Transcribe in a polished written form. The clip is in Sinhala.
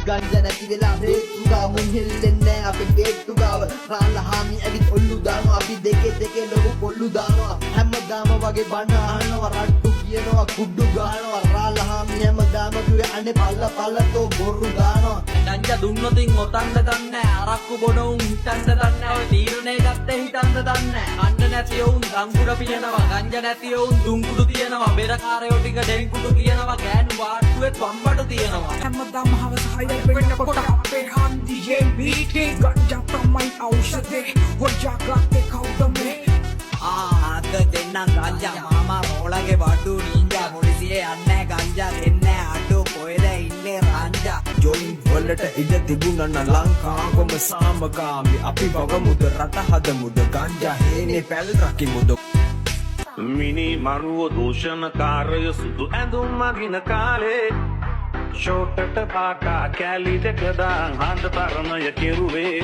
ගංජා නැති වෙලා හේතු ගාව මුන් හෙල්ලෙන්නේ අපේ ගේට්ටු ගාව රාලහාමි ඇවිත් ඔල්ලු දානවා අපි දෙකේ ලොකු පොල්ලු දානවා හැමදාම වගේ බණ අහනවා රට්ටු කියනවා කුඩු ගානවා රාලහාමි හැමදාම කිව්වේ අනේ පල්ලතෝ බොරු දානවා ගංජා දුන්නොතින් ඔතන්න දන්නේ අරක්කු බොන උන් හිටන්න දන්නේ ඔය තීරණේ ගත්තේ හිටන්න දන්නේ අන්න නැති උන් දංගුඩ පියනවා ගංජා නැති උන් දුංගුඩු තියනවා බෙරකාරයෝ ටික ඩෙන්කුඩු කියනවා ගෑනු වාට්ටුවෙත් වම්බඩු තියනවා හැමදාම හවස 6 වෙනකොට අපේ හන්දියේ මීටේ ගංජා තමයි ඖෂධේ වර්ජාගත්තේ කවුද මේ අද දෙන්න ගංජා මාමා රෝලගේ වඩු නින්ජා පොලිසියේ යන්නේ ගංජා දෙන්නේ අඩෝ කොහෙද ඉන්නේ රංජා ජොයින් වලට ඉඩ තිබුණන ලංකාවම සාමගාමි අපි වගමුද රට හදමුද ගංජා හේනේ පැල් රකිමුද මිනි මරුව දූෂණකාරය සුදු ඇඳුම් මගින කාලේ ෂෝටට පාකා කැලි දෙක දාන් හඳ තරණය කෙරුවේ